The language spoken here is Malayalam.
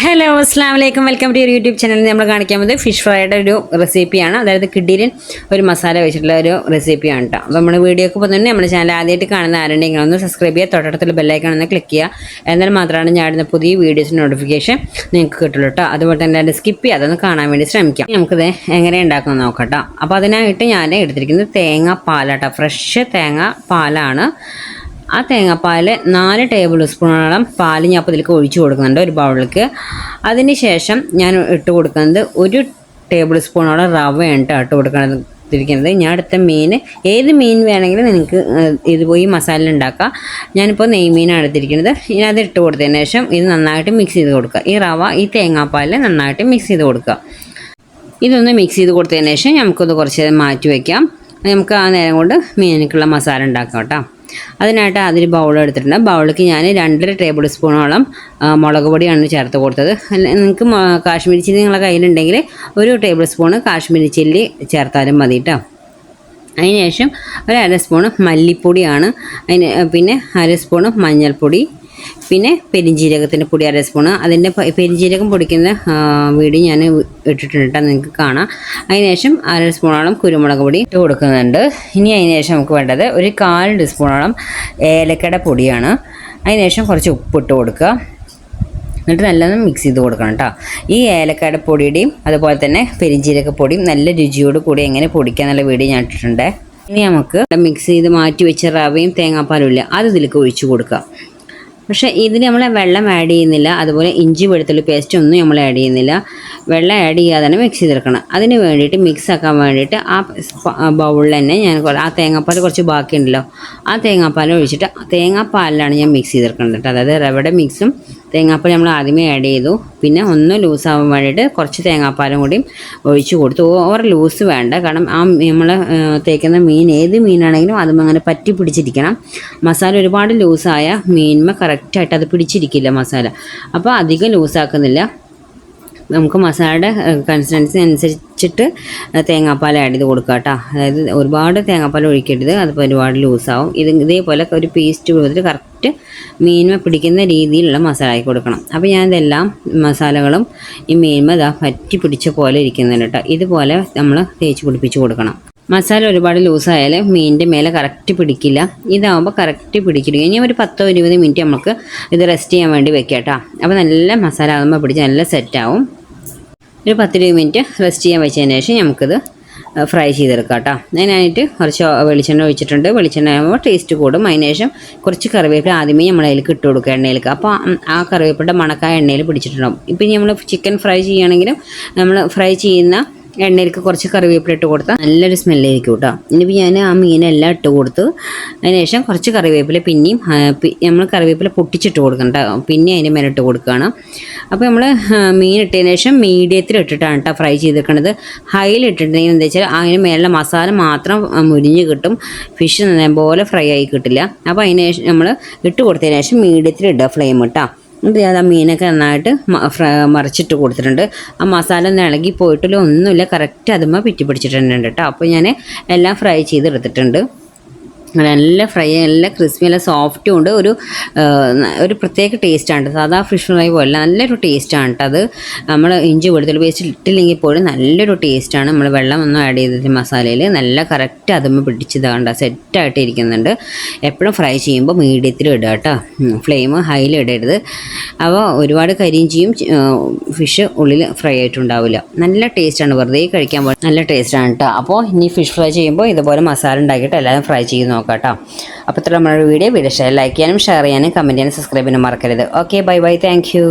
ഹലോ അസ്സാം വലൈക്കും വെൽക്കം ടു യൂട്യൂബ് ചാനൽ. നമ്മൾ കാണിക്കാൻ പോകുന്നത് ഫിഷ് ഫ്രൈയുടെ ഒരു റെസിപ്പിയാണ്. അതായത് കിഡിലിൻ ഒരു മസാല വെച്ചിട്ടുള്ള ഒരു റെസിപ്പിയാണ് കേട്ടോ. അപ്പോൾ നമ്മുടെ വീഡിയോക്ക് പോകുന്ന നമ്മുടെ ചാനൽ ആദ്യമായിട്ട് കാണുന്ന ആരുണ്ടെങ്കിൽ ഒന്ന് സബ്സ്ക്രൈബ് ചെയ്യുക, തൊട്ടടുത്തുള്ള ബെല്ലൈക്കൺ ഒന്ന് ക്ലിക്ക് ചെയ്യുക. എന്നാൽ മാത്രമാണ് ഞാൻ ഇടുന്ന പുതിയ വീഡിയോസിന് നോട്ടിഫിക്കേഷൻ നിങ്ങൾക്ക് കിട്ടുള്ളൂ കേട്ടോ. അതുപോലെ തന്നെ അത് സ്കിപ്പ് ചെയ്യാതെ അതൊന്ന് കാണാൻ വേണ്ടി ശ്രമിക്കാം. നമുക്കിത് എങ്ങനെ ഉണ്ടാക്കുന്നത് നോക്കാം കേട്ടോ. അപ്പോൾ അതിനായിട്ട് ഞാൻ എടുത്തിരിക്കുന്നത് തേങ്ങാപ്പാലാട്ടോ, ഫ്രഷ് തേങ്ങാപ്പാലാണ്. ആ തേങ്ങാപ്പാൽ 4 ടേബിൾ സ്പൂണോളം പാൽ ഞാൻ അപ്പോൾ ഇതിലേക്ക് ഒഴിച്ച് കൊടുക്കുന്നുണ്ട് ഒരു ബൗളിലേക്ക്. അതിന് ശേഷം ഞാൻ ഇട്ട് കൊടുക്കുന്നത് 1 ടേബിൾ സ്പൂണോളം റവയാണ് ഇട്ട് കൊടുക്കുന്നത്. ഞാൻ എടുത്ത മീൻ ഏത് മീൻ വേണമെങ്കിലും നിങ്ങൾക്ക് ഇത് പോയി മസാല ഉണ്ടാക്കാം. ഞാനിപ്പോൾ നെയ്മീനാണ് എടുത്തിരിക്കുന്നത്. ഇനി അത് ഇട്ട് കൊടുത്തതിന് ശേഷം ഇത് നന്നായിട്ട് മിക്സ് ചെയ്ത് കൊടുക്കുക. ഈ റവ ഈ തേങ്ങാപ്പാൽ നന്നായിട്ട് മിക്സ് ചെയ്ത് കൊടുക്കുക. ഇതൊന്ന് മിക്സ് ചെയ്ത് കൊടുത്തതിന് ശേഷം നമുക്കൊന്ന് കുറച്ച് മാറ്റി വയ്ക്കാം. നമുക്ക് ആ നേരം കൊണ്ട് മീനിലേക്കുള്ള മസാല ഉണ്ടാക്കാം കേട്ടോ. അതിനായിട്ട് അതിൽ ബൗൾ എടുത്തിട്ടുണ്ട്. ബൗളിലേക്ക് ഞാൻ 2.5 ടേബിൾ സ്പൂണോളം മുളക് പൊടിയാണ് ചേർത്ത് കൊടുത്തത്. നിങ്ങൾക്ക് കാശ്മീരി ചില്ലി നിങ്ങളുടെ കയ്യിലുണ്ടെങ്കിൽ 1 ടേബിൾ സ്പൂണ് കാശ്മീരി ചില്ലി ചേർത്താലും മതി കേട്ടോ. അതിനുശേഷം 1/2 സ്പൂണ് മല്ലിപ്പൊടിയാണ്, പിന്നെ 1/2 സ്പൂണ് മഞ്ഞൾപ്പൊടി, പിന്നെ പെരിഞ്ജീരകത്തിൻ്റെ പൊടി 1/2 സ്പൂണ്. അതിൻ്റെ പെരിഞ്ജീരകം പൊടിക്കുന്ന വീഡിയോ ഞാൻ ഇട്ടിട്ടുണ്ട്, നിങ്ങൾക്ക് കാണാം. അതിനുശേഷം 1/2 സ്പൂണോളം കുരുമുളക് പൊടി ഇട്ട് കൊടുക്കുന്നുണ്ട്. ഇനി അതിനുശേഷം നമുക്ക് വേണ്ടത് 1/4 ടീസ്പൂണോളം ഏലക്കയുടെ പൊടിയാണ്. അതിനുശേഷം കുറച്ച് ഉപ്പിട്ട് കൊടുക്കുക. എന്നിട്ട് നല്ലൊന്ന് മിക്സ് ചെയ്ത് കൊടുക്കണം കേട്ടോ. ഈ ഏലക്കയുടെ പൊടിയുടെയും അതുപോലെ തന്നെ പെരിഞ്ജീരകപ്പൊടിയും നല്ല രുചിയോട് കൂടി എങ്ങനെ പൊടിക്കാന്നുള്ള വീഡിയോ ഞാൻ ഇട്ടിട്ടുണ്ട്. ഇനി നമുക്ക് മിക്സ് ചെയ്ത് മാറ്റി വെച്ച റവയും തേങ്ങാപ്പാലും ഇല്ല, അത് ഇതിലേക്ക് ഒഴിച്ച് കൊടുക്കുക. പക്ഷേ ഇതിൽ നമ്മൾ വെള്ളം ആഡ് ചെയ്യുന്നില്ല, അതുപോലെ ഇഞ്ചി വെളുത്തുള്ളി പേസ്റ്റ് ഒന്നും നമ്മൾ ആഡ് ചെയ്യുന്നില്ല. വെള്ളം ആഡ് ചെയ്യാതെ തന്നെ മിക്സ് ചെയ്തെടുക്കണം. അതിന് വേണ്ടിയിട്ട് മിക്സ് ആക്കാൻ വേണ്ടിയിട്ട് ആ ബൗളിൽ തന്നെ ഞാൻ ആ തേങ്ങാപ്പാൽ കുറച്ച് ബാക്കിയുണ്ടല്ലോ, ആ തേങ്ങാപ്പാൽ ഒഴിച്ചിട്ട് തേങ്ങാപ്പാലിലാണ് ഞാൻ മിക്സ് ചെയ്തെടുക്കുന്നത് കേട്ടോ. അതായത് റവയുടെ മിക്സും തേങ്ങാപ്പാൽ നമ്മൾ ആദ്യമേ ആഡ് ചെയ്തു. പിന്നെ ഒന്ന് ലൂസാവാൻ വേണ്ടിയിട്ട് കുറച്ച് തേങ്ങാപ്പാലും കൂടി ഒഴിച്ച് കൊടുത്തു. ഓവർ ലൂസ് വേണ്ട, കാരണം ആ നമ്മൾ തേക്കുന്ന മീൻ ഏത് മീനാണെങ്കിലും അതും അങ്ങനെ പറ്റി പിടിച്ചിരിക്കണം. മസാല ഒരുപാട് ലൂസായ മീൻമ കറക്റ്റായിട്ട് അത് പിടിച്ചിരിക്കില്ല മസാല. അപ്പോൾ അധികം ലൂസാക്കുന്നില്ല. നമുക്ക് മസാലയുടെ കൺസിസ്റ്റൻസി അനുസരിച്ചിട്ട് തേങ്ങാപ്പാൽ ആഡ് ചെയ്ത് കൊടുക്കുക കേട്ടോ. അതായത് ഒരുപാട് തേങ്ങാപ്പാൽ ഒഴിക്കരുത്, അതിപ്പോൾ ഒരുപാട് ലൂസാവും. ഇതേപോലെ ഒരു പേസ്റ്റ് കൊടുത്തിട്ട് കറക്റ്റ് മീൻമ പിടിക്കുന്ന രീതിയിലുള്ള മസാല ആക്കി കൊടുക്കണം. അപ്പോൾ ഞാൻ ഇതെല്ലാം മസാലകളും ഈ മീൻമ പറ്റി പിടിച്ച പോലെ ഇരിക്കുന്നുണ്ട് കേട്ടോ. ഇതുപോലെ നമ്മൾ തേച്ച് പിടിപ്പിച്ച് കൊടുക്കണം. മസാല ഒരുപാട് ലൂസായാൽ മീനിൻ്റെ മേലെ കറക്റ്റ് പിടിക്കില്ല. ഇതാവുമ്പോൾ കറക്റ്റ് പിടിക്കില്ല. ഇനി ഒരു 10-20 മിനിറ്റ് നമുക്ക് ഇത് റെസ്റ്റ് ചെയ്യാൻ വേണ്ടി വെക്കാം കേട്ടോ. അപ്പോൾ നല്ല മസാല ആകുമ്പോൾ പിടിച്ച് നല്ല സെറ്റാവും. ഒരു 10-20 മിനിറ്റ് റെസ്റ്റ് ചെയ്യാൻ വെച്ചതിന് ശേഷം നമുക്കിത് ഫ്രൈ ചെയ്തെടുക്കാം കേട്ടോ. അതിനായിട്ട് കുറച്ച് വെളിച്ചെണ്ണ ഒഴിച്ചിട്ടുണ്ട്. വെളിച്ചെണ്ണ ആകുമ്പോൾ ടേസ്റ്റ് കൂടും. അതിന് ശേഷം കുറച്ച് കറിവേപ്പില ആദ്യമേ നമ്മൾ അതിലേക്ക് ഇട്ട് കൊടുക്കുക എണ്ണയിലേക്ക്. അപ്പോൾ ആ കറിവേപ്പിലയുടെ മണക്കായ എണ്ണയിൽ പിടിച്ചിട്ടുണ്ടാവും. ഇപ്പം നമ്മൾ ചിക്കൻ ഫ്രൈ ചെയ്യുകയാണെങ്കിലും നമ്മൾ ഫ്രൈ ചെയ്യുന്ന എണ്ണയിലേക്ക് കുറച്ച് കറിവേപ്പില ഇട്ട് കൊടുത്താൽ നല്ലൊരു സ്മെല്ലായിരിക്കും കേട്ടോ. ഇനിയിപ്പോൾ ഞാൻ ആ മീനെല്ലാം ഇട്ട് കൊടുത്തു. അതിനുശേഷം കുറച്ച് കറിവേപ്പില പിന്നെയും നമ്മൾ കറിവേപ്പില പൊട്ടിച്ചിട്ട് കൊടുക്കണം കേട്ടോ. പിന്നെ അതിൻ്റെ മേലെ ഇട്ട് കൊടുക്കുകയാണ്. അപ്പോൾ നമ്മൾ മീൻ ഇട്ടതിന് ശേഷം മീഡിയത്തിൽ ഇട്ടിട്ടാണ് കേട്ടോ ഫ്രൈ ചെയ്തെടുക്കുന്നത്. ഹൈയിൽ ഇട്ടിട്ടുണ്ടെങ്കിൽ എന്താ വെച്ചാൽ അതിന് മേലെ മസാല മാത്രം മുരിഞ്ഞ് കിട്ടും, ഫിഷ് നല്ലപോലെ ഫ്രൈ ആയി കിട്ടില്ല. അപ്പോൾ അതിന് ശേഷം നമ്മൾ ഇട്ട് കൊടുത്തതിന് ശേഷം മീഡിയത്തിൽ ഇടുക ഫ്ലെയിം കേട്ടോ. എന്നിട്ട് ഞാൻ ആ മീനൊക്കെ നന്നായിട്ട് മറിച്ചിട്ട് കൊടുത്തിട്ടുണ്ട്. ആ മസാല ഒന്നും ഇളകി പോയിട്ടില്ല, ഒന്നുമില്ല, കറക്റ്റ് അതുമ്മ പിറ്റി പിടിച്ചിട്ടുണ്ട് കേട്ടോ. അപ്പോൾ ഞാൻ എല്ലാം ഫ്രൈ ചെയ്തെടുത്തിട്ടുണ്ട്. നല്ല ഫ്രൈ, നല്ല ക്രിസ്പി, നല്ല സോഫ്റ്റും ഉണ്ട്. ഒരു പ്രത്യേക ടേസ്റ്റാണ്. സാധാ ഫിഷ് ഫ്രൈ പോലെ നല്ലൊരു ടേസ്റ്റാണ് കേട്ടോ. അത് നമ്മൾ ഇഞ്ചി വെളുത്തുള്ളി പേസ്റ്റ് ഇട്ടില്ലെങ്കിൽ പോലും നല്ലൊരു ടേസ്റ്റാണ്. നമ്മൾ വെള്ളം ഒന്നും ആഡ് ചെയ്തിട്ട് മസാലയിൽ നല്ല കറക്റ്റ് അതുമ്മ പിടിച്ചതാണ്ട സെറ്റായിട്ട് ഇരിക്കുന്നുണ്ട്. എപ്പോഴും ഫ്രൈ ചെയ്യുമ്പോൾ മീഡിയത്തിൽ ഇടുക കേട്ടോ, ഫ്ലെയിം ഹൈയിൽ ഇടരുത്. അപ്പോൾ ഒരുപാട് കരിയും ചെയ്യും, ഫിഷ് ഉള്ളിൽ ഫ്രൈ ആയിട്ടുണ്ടാവില്ല. നല്ല ടേസ്റ്റാണ്, വെറുതെ കഴിക്കാൻ പോലെ നല്ല ടേസ്റ്റാണ് കേട്ടോ. അപ്പോൾ ഇനി ഫിഷ് ഫ്രൈ ചെയ്യുമ്പോൾ ഇതുപോലെ മസാല ഉണ്ടാക്കിയിട്ട് എല്ലാവരും ഫ്രൈ ചെയ്ത് നോക്കാം കേട്ടോ. അപ്പോൾ ഇത്ര നമ്മുടെ വീഡിയോ ഇഷ്ടമായി ലൈക്ക് ചെയ്യാനും ഷെയർ ചെയ്യാനും കമൻറ്റ് ചെയ്യാനും സബ്സ്ക്രൈബ് ചെയ്യാനും മറക്കരുത്. Okay, bye bye, thank you.